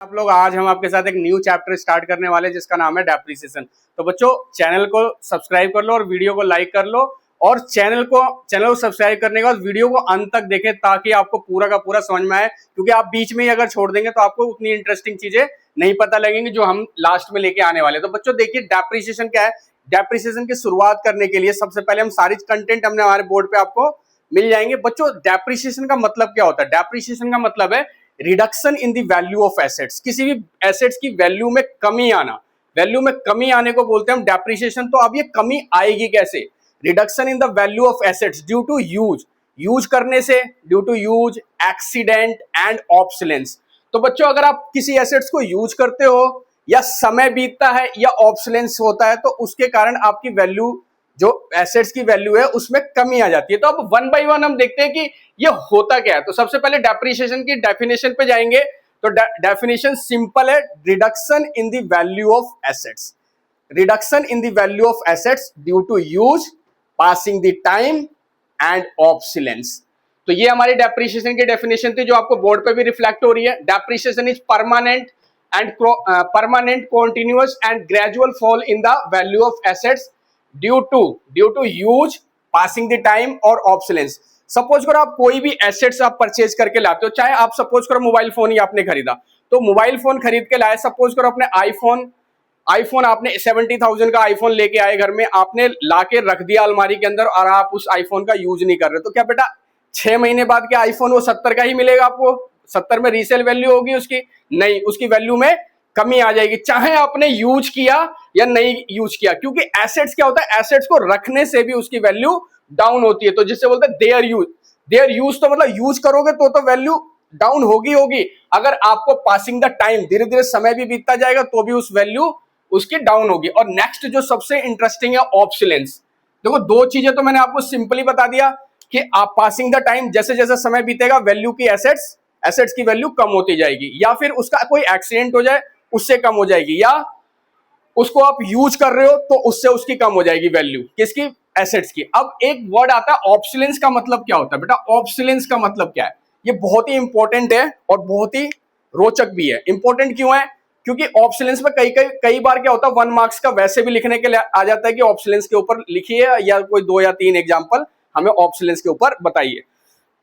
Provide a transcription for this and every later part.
आप लोग आज हम आपके साथ एक न्यू चैप्टर स्टार्ट करने वाले हैं जिसका नाम है डेप्रिसिएशन। तो बच्चों चैनल को सब्सक्राइब कर लो और वीडियो को लाइक कर लो और चैनल को सब्सक्राइब करने के बाद वीडियो को अंत तक देखें ताकि आपको पूरा का पूरा समझ में आए, क्योंकि आप बीच में ही अगर छोड़ देंगे तो आपको उतनी इंटरेस्टिंग चीजें नहीं पता लगेंगी जो हम लास्ट में लेके आने वाले। तो बच्चों देखिए डेप्रिसिएशन क्या है। डेप्रिसिएशन की शुरुआत करने के लिए सबसे पहले हम सारी कंटेंट हमने हमारे बोर्ड पे आपको मिल जाएंगे। बच्चों डेप्रिसिएशन का मतलब क्या होता है? डेप्रिसिएशन का मतलब है reduction in the value of assets. किसी भी एसेट्स की वैल्यू में कमी आना, वैल्यू में कमी आने को बोलते हैं हम डेप्रिसिएशन। तो अब ये कमी आएगी कैसे? Reduction in the value of assets due to use करने से, due to use, accident and obsolescence. तो बच्चों अगर आप किसी एसेट्स को यूज करते हो या समय बीतता है या ऑब्सोलेंस होता है तो उसके कारण आपकी वैल्यू, जो एसेट्स की वैल्यू है उसमें कमी आ जाती है। तो अब वन बाय वन हम देखते हैं कि ये होता क्या है। तो सबसे पहले डेप्रिसिएशन की डेफिनेशन पे जाएंगे। तो डेफिनेशन सिंपल है, reduction in the value of assets. Reduction in the value of assets due to use, passing the time and obsolescence. तो ये हमारी डेप्रिसिएशन की डेफिनेशन थी जो आपको बोर्ड पे भी रिफ्लेक्ट हो रही है। Depreciation is permanent continuous and gradual fall in the value of assets due to use, passing the time और obsolescence। सपोज करो आप कोई भी एसेट्स आप परचेज करके लाते हो, चाहे आप सपोज करो मोबाइल फोन ही आपने खरीदा, तो मोबाइल फोन खरीद के लाए, सपोज करो अपने आईफोन आपने 70,000 का आईफोन लेके आए घर में, आपने लाके रख दिया अलमारी के अंदर और आप उस आईफोन का यूज नहीं कर रहे, तो क्या बेटा 6 महीने बाद के आईफोन वो 70 का ही मिलेगा आपको? 70 में रीसेल वैल्यू होगी उसकी? नहीं, उसकी वैल्यू में कमी आ जाएगी, चाहे आपने यूज किया या नहीं यूज किया। क्योंकि एसेट्स क्या होता है, एसेट्स को रखने से भी उसकी वैल्यू डाउन होती है। तो जिससे बोलते हैं देयर यूज, तो मतलब यूज करोगे तो वैल्यू डाउन होगी। अगर आपको पासिंग द टाइम, धीरे धीरे समय भी बीतता जाएगा तो भी उस वैल्यू उसकी डाउन होगी। और नेक्स्ट जो सबसे इंटरेस्टिंग है ऑब्सोलेंस। देखो दो चीजें तो मैंने आपको सिंपली बता दिया कि आप पासिंग द टाइम, जैसे जैसे समय बीतेगा वैल्यू की एसेट्स की वैल्यू कम होती जाएगी, या फिर उसका कोई एक्सीडेंट हो जाए उससे कम हो जाएगी, या उसको आप यूज कर रहे हो तो उससे उसकी कम हो जाएगी वैल्यू, किसकी? एसेट्स की। अब एक वर्ड आता है ऑब्सोलेंस का मतलब क्या होता है बेटा? ऑब्सोलेंस का मतलब क्या है? ये बहुत ही इंपॉर्टेंट है और बहुत ही रोचक भी है। इंपॉर्टेंट क्यों है? क्योंकि ऑब्सोलेंस में कई बार क्या होता है 1 मार्क्स का वैसे भी लिखने के लिए आ जाता है कि ऑब्सोलेंस के ऊपर लिखिए या कोई 2 या 3 एग्जांपल हमें ऑब्सोलेंस के ऊपर बताइए।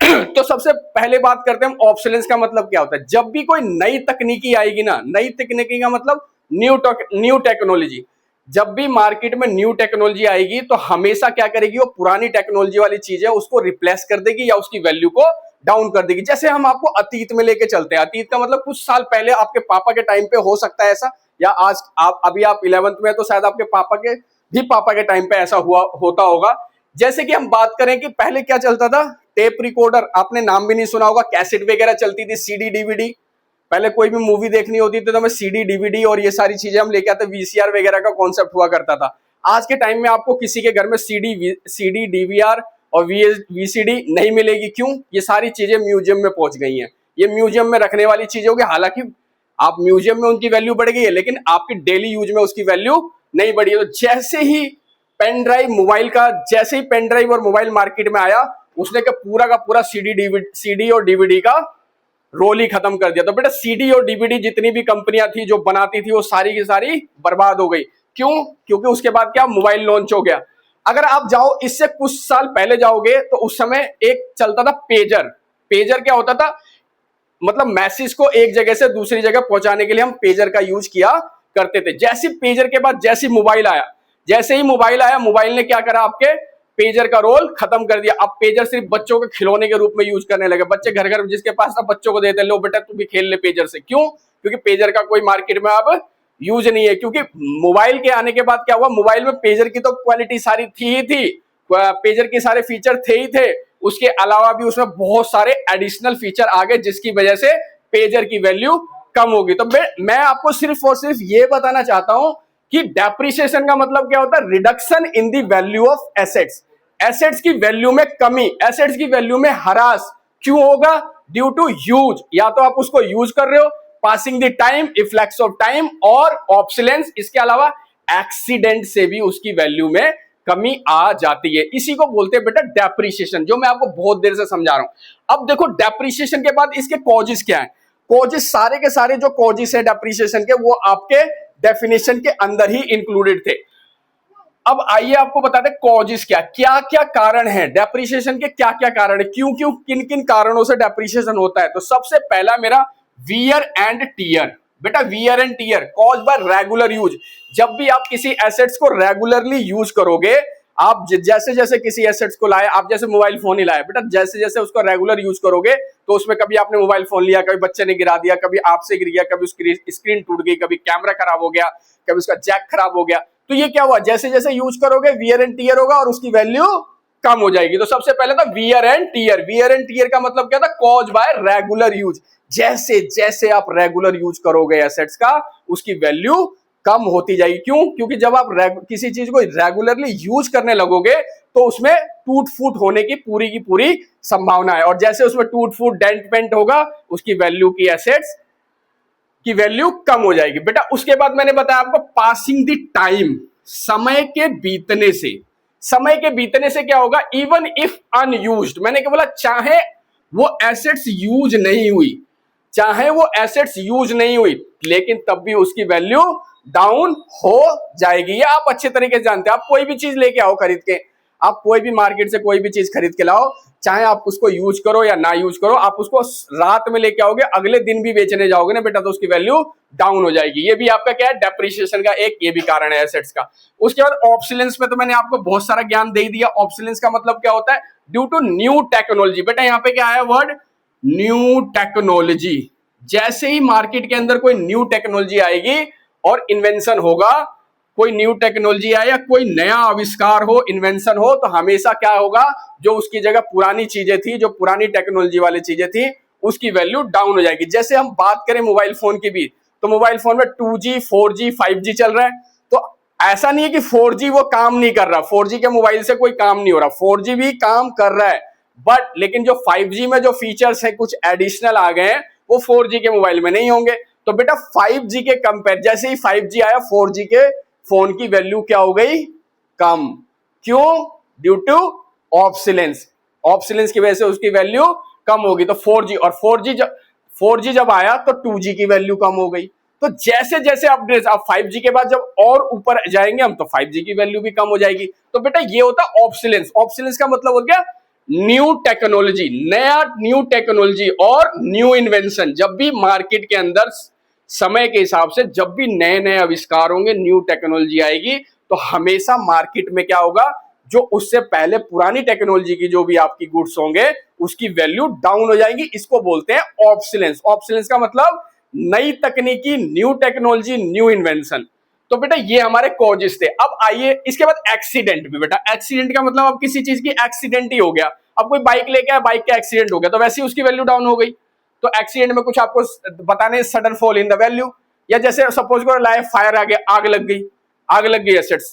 तो सबसे पहले बात करते हैं ऑब्सोलेंस का मतलब क्या होता है। जब भी कोई नई तकनीकी आएगी ना, नई तकनीकी का मतलब न्यू टेक्नोलॉजी, जब भी मार्केट में न्यू टेक्नोलॉजी आएगी तो हमेशा क्या करेगी, वो पुरानी टेक्नोलॉजी वाली चीज है उसको रिप्लेस कर देगी या उसकी वैल्यू को डाउन कर देगी। जैसे हम आपको अतीत में लेके चलते हैं, अतीत का मतलब कुछ साल पहले आपके पापा के टाइम पे हो सकता है ऐसा, या आज अभी आप 11th में तो शायद आपके पापा के टाइम पे ऐसा होता होगा। जैसे कि हम बात करें कि पहले क्या चलता था, टेप रिकॉर्डर, आपने नाम भी नहीं सुना होगा, कैसेट वगैरह चलती थी, सीडी डीवीडी। पहले कोई भी मूवी देखनी होती थी तो हमें सीडी डीवीडी और ये सारी चीजें हम लेके आते, वीसीआर वगैरह का कॉन्सेप्ट हुआ करता था। आज के टाइम में आपको किसी के घर में सीडी डीवीआर और वीसीडी नहीं मिलेगी। क्यों? ये सारी चीजें म्यूजियम में पहुंच गई हैं, ये म्यूजियम में रखने वाली चीजें होगी। हालांकि आप म्यूजियम में उनकी वैल्यू बढ़ गई है लेकिन आपकी डेली यूज में उसकी वैल्यू नहीं बढ़ी है। तो जैसे ही पेन ड्राइव और मोबाइल मार्केट में आया, उसने पूरा का पूरा सीडी और डीवीडी का रोल ही खत्म कर दिया। तो बेटा सीडी और डीवीडी जितनी भी कंपनियां थी जो बनाती थी वो सारी की सारी बर्बाद हो गई। क्यों? क्योंकि उसके बाद क्या, मोबाइल लॉन्च हो गया। अगर आप जाओ इससे कुछ साल पहले जाओगे तो उस समय एक चलता था पेजर क्या होता था, मतलब मैसेज को एक जगह से दूसरी जगह पहुंचाने के लिए हम पेजर का यूज किया करते थे। जैसे पेजर के बाद जैसे ही मोबाइल आया, मोबाइल ने क्या करा, आपके पेजर का रोल खत्म कर दिया। अब पेजर सिर्फ बच्चों के खिलौने के रूप में यूज करने लगे। बच्चे घर घर जिसके पास था बच्चों को देते, लो बेटा तू भी खेल ले पेजर से। क्यों? क्योंकि पेजर का कोई मार्केट में अब यूज नहीं है। क्योंकि मोबाइल के आने के बाद क्या हुआ, मोबाइल में पेजर की तो क्वालिटी सारी थी, पेजर के सारे फीचर थे ही थे, उसके अलावा भी उसमें बहुत सारे एडिशनल फीचर आ गए जिसकी वजह से पेजर की वैल्यू कम होगी। तो मैं आपको सिर्फ और सिर्फ ये बताना चाहता हूं कि डेप्रिसिएशन का मतलब क्या होता है, reduction in the value of assets की वैल्यू में कमी, एसेट्स की वैल्यू में हरास। क्यों होगा? ड्यू टू यूज, या तो आप उसको यूज कर रहे हो, passing the time, efflux of time, और ऑब्सोलेंस। इसके अलावा एक्सीडेंट से भी उसकी वैल्यू में कमी आ जाती है। इसी को बोलते हैं बेटा डेप्रिसिएशन, जो मैं आपको बहुत देर से समझा रहा हूं। अब देखो डेप्रिसिएशन के बाद इसके कॉजेस क्या है। कॉजेस, सारे के सारे जो कॉजेस है डेप्रिसिएशन के, वो आपके डेफिनेशन के अंदर ही इंक्लूडेड थे। अब आइए आपको बताते हैं कॉजेस क्या क्या कारण है डेप्रिसिएशन के, क्या क्या कारण है, क्यों क्यों किन किन कारणों से डेप्रिसिएशन होता है। तो सबसे पहला मेरा वियर एंड टीयर। बेटा wear and tear cause by regular use. जब भी आप किसी एसेट्स को रेगुलरली यूज करोगे, आप जैसे जैसे किसी एसेट्स को लाए, आप जैसे मोबाइल फोन ही लाए बेटा, जैसे जैसे उसको रेगुलर यूज करोगे तो उसमें कभी आपने मोबाइल फोन लिया, कभी बच्चे ने गिरा दिया, कभी आपसे गिर गया, कभी उसकी स्क्रीन टूट गई, कभी कैमरा खराब हो गया, कभी उसका जैक खराब हो गया, तो ये क्या हुआ, जैसे जैसे यूज करोगे वियर एंड टीयर होगा और उसकी वैल्यू कम हो जाएगी। तो सबसे पहले था wear and tear. Wear and tear का मतलब क्या था, कॉज बाय रेगुलर यूज। जैसे जैसे आप रेगुलर यूज करोगे एसेट्स का, उसकी वैल्यू कम होती जाएगी। क्यों? क्योंकि जब आप किसी चीज को रेगुलरली यूज करने लगोगे तो उसमें टूट फूट होने की पूरी संभावना है, और जैसे उसमें टूट फूट डेंट पेंट होगा, उसकी वैल्यू की एसेट्स की वैल्यू कम हो जाएगी। बेटा उसके बाद मैंने बताया आपको पासिंग द टाइम, समय के बीतने से। समय के बीतने से क्या होगा, इवन इफ अनयूज्ड, मैंने क्या बोला, चाहे वो एसेट्स यूज नहीं हुई, चाहे वो एसेट्स यूज नहीं हुई, लेकिन तब भी उसकी वैल्यू डाउन हो जाएगी। ये आप अच्छे तरीके से जानते हैं। आप कोई भी चीज लेके आओ खरीद के, आप कोई भी मार्केट से कोई भी चीज खरीद के लाओ, चाहे आप उसको यूज करो या ना यूज करो, आप उसको रात में लेके आओगे, अगले दिन भी बेचने जाओगे ना बेटा, तो उसकी वैल्यू डाउन हो जाएगी। ये भी आपका क्या है, डेप्रिसिएशन का एक ये भी कारण है एसेट्स का। उसके बाद ऑब्सोलेंस में तो मैंने आपको बहुत सारा ज्ञान दे दिया। ऑब्सोलेंस का मतलब क्या होता है, ड्यू टू न्यू टेक्नोलॉजी। बेटा यहाँ पे क्या है वर्ड, न्यू टेक्नोलॉजी। जैसे ही मार्केट के अंदर कोई न्यू टेक्नोलॉजी आएगी और इन्वेंशन होगा, कोई न्यू टेक्नोलॉजी आए या कोई नया आविष्कार हो, इन्वेंशन हो, तो हमेशा क्या होगा, जो उसकी जगह पुरानी चीजें थी, जो पुरानी टेक्नोलॉजी वाली चीजें थी, उसकी वैल्यू डाउन हो जाएगी। जैसे हम बात करें मोबाइल फोन की भी, तो मोबाइल फोन में 2G 4G 5G चल रहा है, तो ऐसा नहीं है कि 4G वो काम नहीं कर रहा, 4G के मोबाइल से कोई काम नहीं हो रहा, 4G भी काम कर रहा है, बट लेकिन जो 5G में जो फीचर्स है कुछ एडिशनल आ गए हैं, वो 4G के मोबाइल में नहीं होंगे। तो बेटा 5G के कंपेयर, जैसे ही 5G आया, 4G के फोन की वैल्यू क्या हो गई, कम। क्यों? Due to obsolescence. ऑब्सोलेंस की वजह से उसकी वैल्यू कम होगी। तो 4G और 4G जब आया तो 2G की वैल्यू कम हो गई। तो जैसे जैसे अपडेट, अब 5G के बाद जब और ऊपर जाएंगे हम, तो 5G की वैल्यू भी कम हो जाएगी। तो बेटा ये होता है ऑब्सोलेंस। ऑब्सोलेंस का मतलब हो गया न्यू टेक्नोलॉजी, नया न्यू टेक्नोलॉजी और न्यू इन्वेंशन। जब भी मार्केट के अंदर समय के हिसाब से जब भी नए नए आविष्कार होंगे, न्यू टेक्नोलॉजी आएगी, तो हमेशा मार्केट में क्या होगा, जो उससे पहले पुरानी टेक्नोलॉजी की जो भी आपकी गुड्स होंगे, उसकी वैल्यू डाउन हो जाएगी। इसको बोलते हैं ऑब्सोलेंस। ऑब्सोलेंस का मतलब नई तकनीकी, न्यू टेक्नोलॉजी, न्यू इन्वेंशन। तो बेटा ये हमारे कॉजेस थे। अब आइए इसके बाद एक्सीडेंट भी। बेटा एक्सीडेंट का मतलब अब किसी चीज की एक्सीडेंट ही हो गया, अब कोई बाइक लेके आया, बाइक का एक्सीडेंट हो गया, तो वैसे ही उसकी वैल्यू डाउन हो गई। तो एक्सीडेंट में कुछ आपको बताने, sudden fall in the value, या जैसे सपोज करो लाइफ फायर आ गया, आग लग गई एसेट्स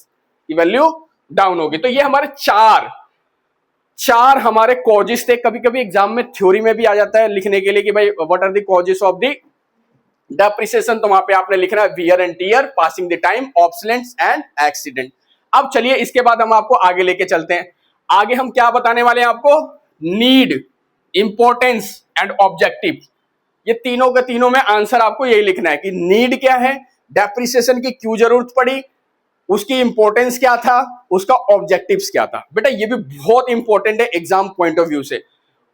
की वैल्यू डाउन हो गई। तो ये हमारे चार हमारे कॉजेस थे। कभी कभी एग्जाम में थ्योरी में भी आ जाता है लिखने के लिए कि भाई what are the causes of the depreciation, तो वहां पे आपने लिखना है wear and tear, passing the time, obsolescence and accident. अब चलिए इसके बाद हम आपको आगे लेके चलते हैं। आगे हम क्या बताने वाले हैं आपको, नीड, इंपॉर्टेंस एंड ऑब्जेक्टिव। ये तीनों के तीनों में आंसर आपको यही लिखना है कि नीड क्या है, डेप्रिसिएशन की क्यों जरूरत पड़ी, उसकी इंपॉर्टेंस क्या था, उसका ऑब्जेक्टिव्स क्या था। बेटा ये भी बहुत इंपॉर्टेंट है एग्जाम पॉइंट ऑफ व्यू से।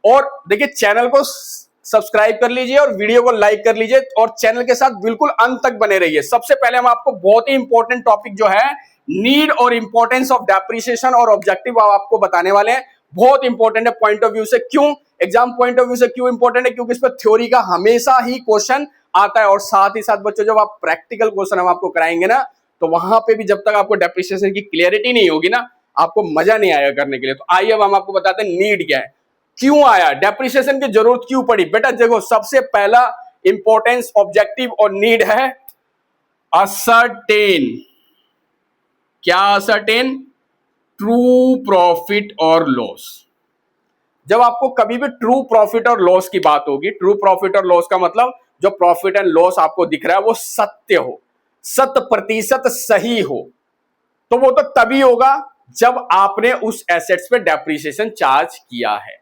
और देखिए चैनल को सब्सक्राइब कर लीजिए और वीडियो को लाइक कर लीजिए, और चैनल के साथ बिल्कुल अंत तक बने रहिए। सबसे पहले हम आपको बहुत ही इंपॉर्टेंट टॉपिक जो है नीड और इंपॉर्टेंस ऑफ डेप्रिसिएशन और ऑब्जेक्टिव आपको बताने वाले हैं। बहुत इंपॉर्टेंट है पॉइंट ऑफ व्यू से। क्यों एग्जाम पॉइंट ऑफ व्यू से क्यों इंपॉर्टेंट है, क्योंकि इस पर थ्योरी का हमेशा ही क्वेश्चन आता है, और साथ ही साथ बच्चों जब आप प्रैक्टिकल क्वेश्चन हम आपको कराएंगे ना, तो वहां पे भी जब तक आपको डेप्रिसिएशन की क्लियरिटी नहीं होगी ना, आपको मजा नहीं आएगा करने के लिए। तो आइए अब हम आपको बताते हैं नीड क्या है, क्यों आया, डेप्रिसिएशन की जरूरत क्यों पड़ी। बेटा देखो सबसे पहला इंपॉर्टेंस, ऑब्जेक्टिव और नीड है असर्टेन। क्या असर्टेन, ट्रू प्रॉफिट और लॉस। जब आपको कभी भी ट्रू प्रॉफिट और लॉस की बात होगी, ट्रू प्रॉफिट और लॉस का मतलब जो प्रॉफिट एंड लॉस आपको दिख रहा है वो सत्य हो, 100% सही हो, तो वो तो तभी होगा जब आपने उस एसेट्स पे डेप्रिसिएशन चार्ज किया है।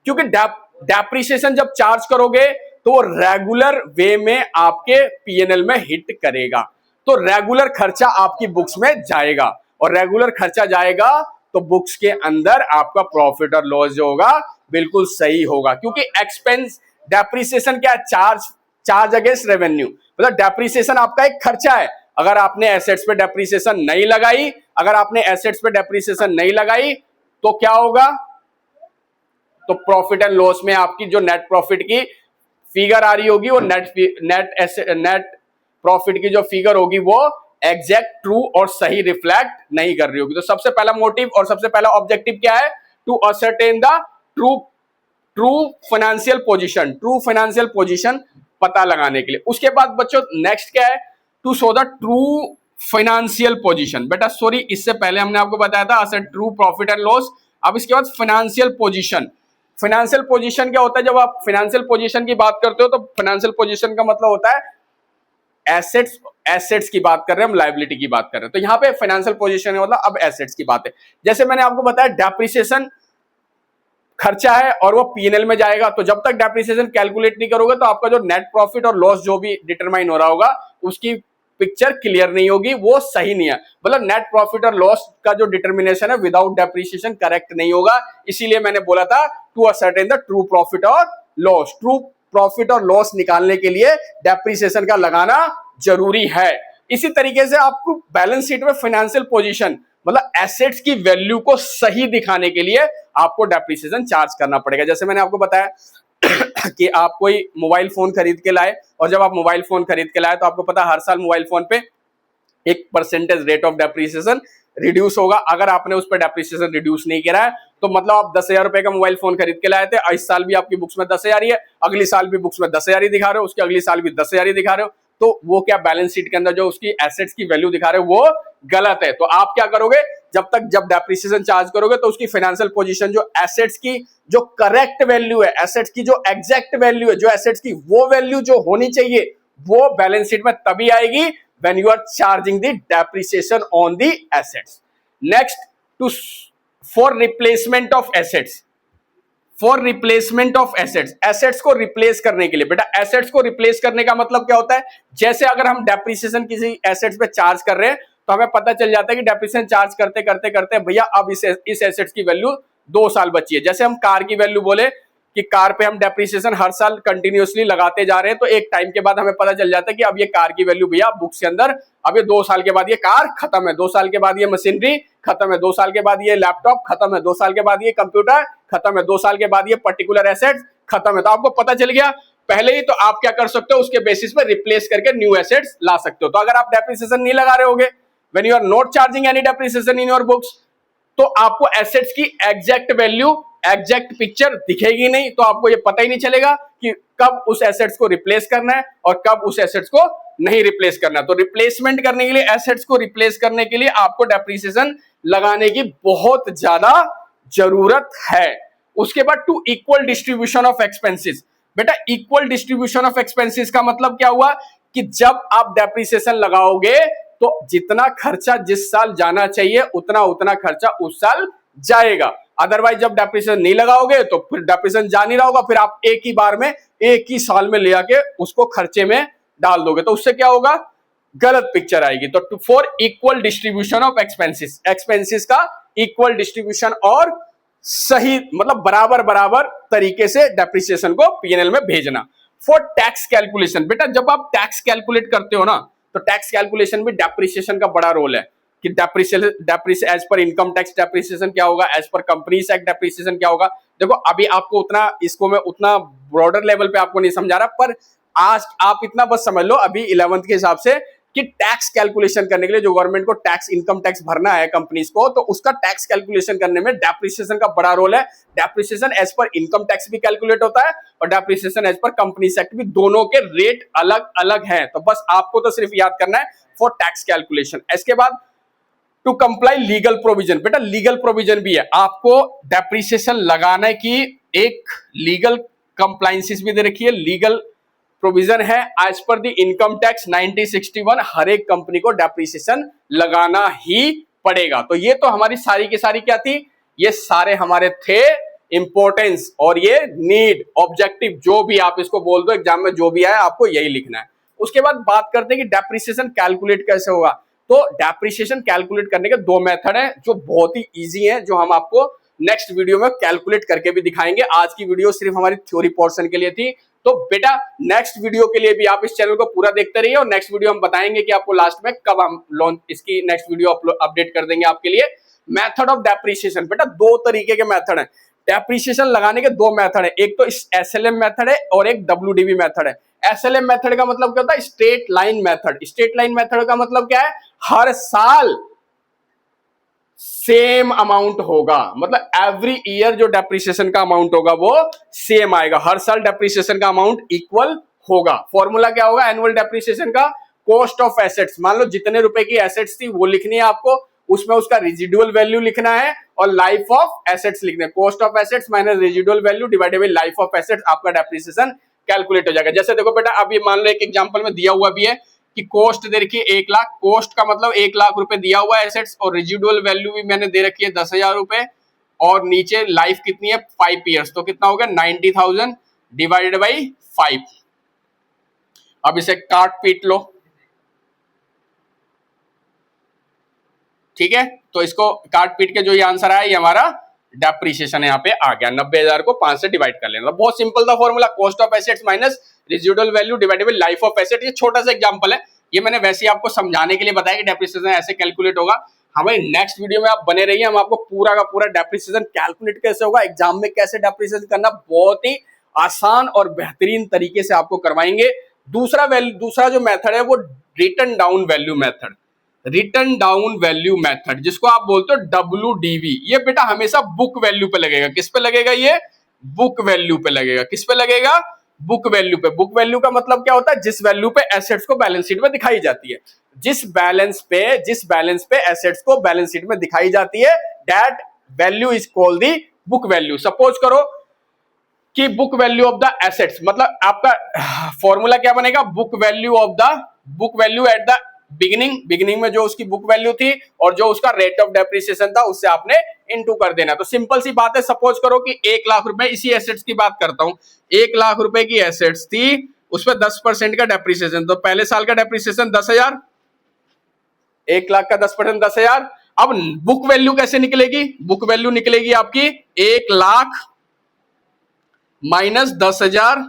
क्योंकि डेप्रिसिएशन जब चार्ज करोगे तो वो रेगुलर वे में आपके पीएनएल में हिट करेगा। तो रेगुलर खर्चा आपकी बुक्स में जाएगा, और रेगुलर खर्चा जाएगा तो बुक्स के अंदर आपका प्रॉफिट और लॉस जो होगा बिल्कुल सही होगा। क्योंकि एक्सपेंस डेप्रिसिएशन क्या है? चार्ज अगेंस्ट रेवेन्यू, मतलब डेप्रिसिएशन आपका एक खर्चा है। अगर आपने एसेट्स पे डेप्रिसिएशन नहीं लगाई, तो क्या होगा? तो प्रॉफिट एंड लॉस में आपकी जो नेट प्रॉफिट की फिगर आ रही होगी, वो नेट प्रॉफिट की जो फिगर होगी वो एग्जैक्ट ट्रू और सही रिफ्लेक्ट नहीं कर रही होगी। तो सबसे पहला मोटिव और सबसे पहला ऑब्जेक्टिव क्या है? To ascertain the true financial position पता लगाने के लिए। उसके बाद बच्चों नेक्स्ट क्या है? To show the true financial position. बेटा सॉरी, इससे पहले हमने आपको बताया था asset, true, profit and loss. अब इसके बाद फाइनेंशियल पोजीशन क्या होता है? जब आप फाइनेंशियल पोजीशन की बात करते हो तो फाइनेंशियल पोजीशन का मतलब होता है एसेट्स की बात कर रहे हैं हम, लायबिलिटी की बात कर रहे हैं। तो यहां पे फाइनेंशियल पोजीशन है मतलब अब एसेट्स की बात है। जैसे मैंने आपको बताया डेप्रिसिएशन खर्चा है और वो पीएनएल में जाएगा, तो जब तक डेप्रिसिएशन कैलकुलेट नहीं करोगे तो आपका जो नेट प्रॉफिट और लॉस जो भी डिटरमाइन हो रहा होगा उसकी पिक्चर क्लियर नहीं होगी, वो सही नहीं है। मतलब नेट प्रॉफिट और लॉस का जो डिटर्मिनेशन है विदाउट डेप्रिसिएशन करेक्ट नहीं होगा। इसीलिए मैंने बोला था to ascertain the true profit और लॉस। ट्रू प्रॉफिट और लॉस निकालने के लिए डेप्रिसिएशन का लगाना जरूरी है। इसी तरीके से आपको बैलेंस शीट में फाइनेंशियल पोजीशन मतलब एसेट्स की वैल्यू को सही दिखाने के लिए आपको डेप्रिसिएशन चार्ज करना पड़ेगा। जैसे मैंने आपको बताया कि आप कोई मोबाइल फोन खरीद के लाए, और जब आप मोबाइल फोन खरीद के लाए तो आपको पता हर साल मोबाइल फोन पे 1% रेट ऑफ डेप्रिसिएशन रिड्यूस होगा। अगर आपने उस पर डेप्रिसिएशन रिड्यूस नहीं किया है तो मतलब आप 10,000 रुपए का मोबाइल फोन खरीद के लाए थे, इस साल भी आपकी बुक्स में 10,000 ही है, अगली साल भी बुक्स में 10,000 ही दिखा रहे हो, उसके अगली साल भी 10,000 ही दिखा रहे हो, तो वो क्या बैलेंस शीट के अंदर जो उसकी एसेट्स की वैल्यू दिखा रहे हो वो गलत है। तो आप क्या करोगे? जब डेप्रिसिएशन चार्ज करोगे तो उसकी फाइनेंशियल पोजीशन जो एसेट्स की जो करेक्ट वैल्यू है, एसेट्स की जो एग्जैक्ट वैल्यू है, जो एसेट्स की वो वैल्यू जो होनी चाहिए वो बैलेंस शीट में तभी आएगी when you are charging the depreciation on the assets. Next, for replacement of assets. Assets को रिप्लेस करने के लिए, बेटा एसेट्स को रिप्लेस करने का मतलब क्या होता है? जैसे अगर हम डेप्रिसिएशन किसी एसेट्स पे चार्ज कर रहे हैं तो हमें पता चल जाता है कि डेप्रिसिएशन चार्ज करते करते करते भैया अब इस एसेट्स की वैल्यू 2 साल बची है। जैसे हम कार की वैल्यू बोले कि कार पे हम डेप्रिसिएशन हर साल कंटिन्यूअसली लगाते जा रहे हैं, तो एक टाइम के बाद हमें पता चल जाता है कि अब ये कार की वैल्यू भैया बुक्स के अंदर अब ये 2 साल के बाद ये कार खत्म है, 2 साल के बाद ये मशीनरी खत्म है, 2 साल के बाद ये लैपटॉप खत्म है, 2 साल के बाद ये कंप्यूटर खत्म है, 2 साल के बाद ये पर्टिकुलर एसेट खत्म है। तो आपको पता चल गया पहले ही, तो आप क्या कर सकते हो? उसके बेसिस पे रिप्लेस करके न्यू एसेट्स ला सकते हो। तो अगर आप डेप्रिसिएशन नहीं लगा रहे होगे, when you are not charging any depreciation in your books, तो आपको एसेट्स की एग्जैक्ट वैल्यू, एग्जैक्ट पिक्चर दिखेगी नहीं, तो आपको ये पता ही नहीं चलेगा कि कब उस एसेट्स को रिप्लेस करना है और कब उस एसेट्स को नहीं रिप्लेस करना। तो रिप्लेसमेंट करने के लिए, एसेट्स को रिप्लेस करने के लिए आपको डेप्रिसिएशन लगाने की बहुत ज्यादा जरूरत है। उसके बाद to equal distribution of expenses. बेटा इक्वल डिस्ट्रीब्यूशन ऑफ एक्सपेंसेस का मतलब क्या हुआ कि जब आप डेप्रिसिएशन लगाओगे तो जितना खर्चा जिस साल जाना चाहिए उतना खर्चा उस साल जाएगा। अदरवाइज जब डेप्रिसिएशन नहीं लगाओगे तो फिर डेप्रिसिएशन जा नहीं रहा होगा, फिर आप एक ही बार में एक ही साल में ले आके उसको खर्चे में डाल दोगे, तो उससे क्या होगा? गलत पिक्चर आएगी। तो for equal distribution of expenses का इक्वल डिस्ट्रीब्यूशन और सही मतलब बराबर तरीके से डेप्रिसिएशन को पीएनएल में भेजना। फॉर टैक्स कैलकुलेशन, बेटा जब आप टैक्स कैलकुलेट करते हो ना तो टैक्स कैलकुलेशन में डेप्रिसिएशन का बड़ा रोल है कि depreciation as per income tax depreciation क्या होगा, as per companies act depreciation क्या होगा। देखो अभी आपको मैं उतना ब्रॉडर लेवल पे आपको नहीं समझा रहा, पर आज आप इतना बस समझ लो अभी 11th के हिसाब से कि टैक्स कैलकुलेशन करने के लिए जो गवर्नमेंट को इनकम टैक्स भरना है कंपनीज को, तो उसका टैक्स कैलकुलेशन करने में डेप्रिसिएशन का बड़ा रोल है। Depreciation as per income tax भी कैलकुलेट होता है और depreciation as per companies act भी, दोनों के रेट अलग अलग हैं। तो बस आपको तो सिर्फ याद करना है फॉर टैक्स कैलकुलेशन। इसके बाद टू कंप्लाई लीगल प्रोविजन, बेटा लीगल प्रोविजन भी है, आपको डेप्रिसिएशन लगाने की एक लीगल कंप्लायंसेस भी दे रखी है, लीगल प्रोविजन है। As per the income tax 1961 हर एक कंपनी को डेप्रिसिएशन लगाना ही पड़ेगा। तो ये तो हमारी सारी की सारी क्या थी? ये सारे हमारे थे इंपॉर्टेंस और ये नीड, ऑब्जेक्टिव, जो भी आप इसको बोल दो, एग्जाम में जो भी आए आपको यही लिखना है। उसके बाद बात करते हैं कि डेप्रिसिएशन कैलकुलेट कैसे होगा। तो डेप्रिसिएशन कैलकुलेट करने के दो मेथड हैं जो बहुत ही इजी हैं, जो हम आपको नेक्स्ट वीडियो में कैलकुलेट करके भी दिखाएंगे। आज की वीडियो सिर्फ हमारी थ्योरी पोर्शन के लिए थी, तो बेटा नेक्स्ट वीडियो के लिए भी आप इस चैनल को पूरा देखते रहिए, और नेक्स्ट वीडियो हम बताएंगे कि आपको लास्ट में कब हम लॉन्च इसकी नेक्स्ट वीडियो अपडेट कर देंगे आपके लिए। मेथड ऑफ डेप्रिसिएशन, बेटा दो तरीके के मेथड हैं। डेप्रिसिएशन लगाने के दो मेथड है, एक तो एसएलएम मेथड है और एक डब्ल्यूडीवी मेथड है। एसएलएम मेथड का मतलब क्या होता है? Straight line method. Straight line method का मतलब क्या है? हर साल सेम अमाउंट होगा, मतलब एवरी ईयर जो डेप्रिसिएशन का अमाउंट होगा वो सेम आएगा, हर साल डेप्रिसिएशन का अमाउंट इक्वल होगा। फॉर्मूला क्या होगा एनुअल डेप्रिसिएशन का? कॉस्ट ऑफ एसेट्स, मान लो जितने रुपए की एसेट्स थी वो लिखनी है आपको, उसमें उसका रेजिडुअल वैल्यू लिखना है और लाइफ ऑफ एसेट्स लिखना है। Cost of assets minus residual value divided by life of assets, आपका डेप्रिसिएशन कैलकुलेट हो जाएगा। जैसे देखो बेटा, अब ये मान लो एक एग्जांपल में दिया हुआ भी है कि कॉस्ट दे रखी है 1 लाख, कॉस्ट का मतलब 1 लाख रुपए दिया हुआ है एसेट्स, और रेजिडुअल वैल्यू भी मैंने दे रखी है 10,000 रुपए, और नीचे लाइफ कितनी है 5 ईयर्स, तो कितना हो गया 90,000 डिवाइडेड बाई 5। अब इसे काट पीट लो, ठीक है, तो इसको काट पीट के जो ये आंसर आया ये हमारा डेप्रिसिएशन यहाँ पे आ गया। 90,000 को 5 से डिवाइड कर लेना, बहुत सिंपल था formula, cost of assets minus residual value divided by life of asset. ये छोटा सा एग्जांपल है, ये मैंने वैसे ही आपको समझाने के लिए बताया कि डेप्रिसिएशन ऐसे कैलकुलेट होगा। हमारे नेक्स्ट वीडियो में आप बने रहिए, हम आपको पूरा का पूरा डेप्रिसिएशन कैलकुलेट कैसे होगा, एग्जाम में कैसे डेप्रिसिएशन करना, बहुत ही आसान और बेहतरीन तरीके से आपको करवाएंगे। दूसरा जो मेथड है वो written down value method, written down value method, जिसको आप बोलते हो डब्ल्यूडीवी। ये बेटा हमेशा बुक वैल्यू पे लगेगा। किस पे लगेगा? ये बुक वैल्यू पे लगेगा। किस पे लगेगा? बुक वैल्यू पे। बुक वैल्यू का मतलब क्या होता है? जिस वैल्यू पे एसेट्स को बैलेंस शीट में दिखाई जाती है, जिस बैलेंस पे एसेट्स को बैलेंस शीट में दिखाई जाती है, that value is called the book value. Suppose करो कि book value of the assets, मतलब आपका फॉर्मूला क्या बनेगा? Book value at the beginning में जो उसकी बुक वैल्यू थी और जो उसका रेट ऑफ डेप्रिसिएशन था उससे आपने इनटू कर देना। तो सिंपल सी बात है, सपोज करो कि 1 लाख रुपए, इसी एसेट्स की बात करता हूं, 1 लाख रुपए की एसेट्स थी, उस पर 10% का डेप्रिसिएशन, तो पहले साल का डेप्रिसिएशन 10,000, 1 लाख का 10% 10,000। अब बुक वैल्यू कैसे निकलेगी? बुक वैल्यू निकलेगी आपकी 1 लाख माइनस 10,000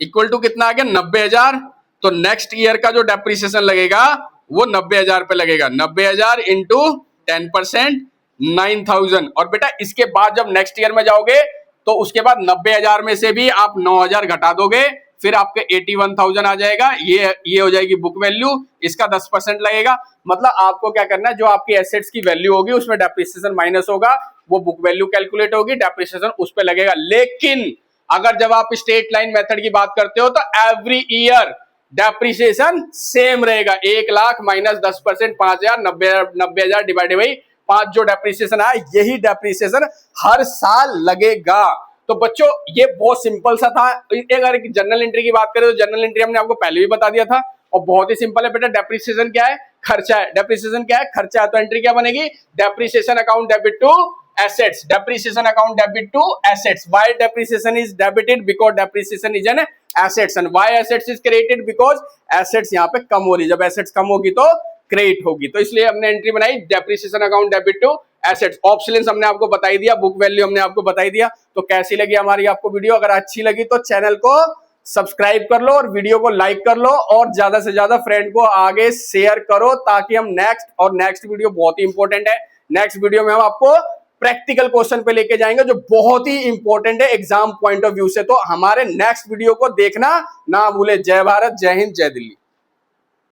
इक्वल टू कितना आ गया? 90,000। तो नेक्स्ट ईयर का जो डेप्रिसिएशन लगेगा वो 90,000 पे लगेगा। 90,000 इंटू 10%, 9,000। और बेटा इसके बाद जब नेक्स्ट ईयर में जाओगे तो उसके बाद 90,000 में से भी आप 9,000 घटा दोगे, फिर आपके 81,000 आ जाएगा। ये हो जाएगी बुक वैल्यू, इसका 10% लगेगा। मतलब आपको क्या करना है, जो आपकी एसेट्स की वैल्यू होगी उसमें डेप्रिसिएशन माइनस होगा, वो बुक वैल्यू कैलकुलेट होगी, डेप्रिसिएशन उस पर लगेगा। लेकिन अगर जब आप स्ट्रेट लाइन मेथड की बात करते हो तो एवरी ईयर डेप्रिसिएशन सेम रहेगा। 1 लाख माइनस 10%, 5,000, 90,000 डिवाइडेड बाई 5 जो डेप्रिसिएशन आया, यही डेप्रिसिएशन हर साल लगेगा। तो बच्चों ये बहुत सिंपल सा था। अगर जनरल एंट्री की बात करें तो जनरल एंट्री हमने आपको पहले भी बता दिया था, और बहुत ही सिंपल है बेटा। डेप्रिसिएशन क्या है? खर्चा है। डेप्रिसिएशन क्या है? खर्चा है। तो एंट्री क्या बनेगी? Depreciation account debit to assets, depreciation account debit to assets. Why depreciation is debited? Because depreciation is an assets. And why assets is created? Because assets यहाँ पे कम हो रही, जब assets कम होगी तो क्रेडिट होगी, तो इसलिए हमने एंट्री बनाई depreciation account debit to assets. Options हमने आपको बताई दिया, बुक वैल्यू हमने आपको बताई दिया। तो कैसी लगी हमारी आपको वीडियो? अगर अच्छी लगी तो चैनल को सब्सक्राइब कर लो और वीडियो को लाइक कर लो, और ज्यादा से ज्यादा फ्रेंड को आगे शेयर करो, ताकि हम नेक्स्ट वीडियो बहुत ही इंपॉर्टेंट है, नेक्स्ट वीडियो में हम आपको प्रैक्टिकल क्वेश्चन पे लेके जाएंगे जो बहुत ही इंपॉर्टेंट है एग्जाम पॉइंट ऑफ व्यू से। तो हमारे नेक्स्ट वीडियो को देखना ना भूले। जय भारत, जय हिंद, जय दिल्ली।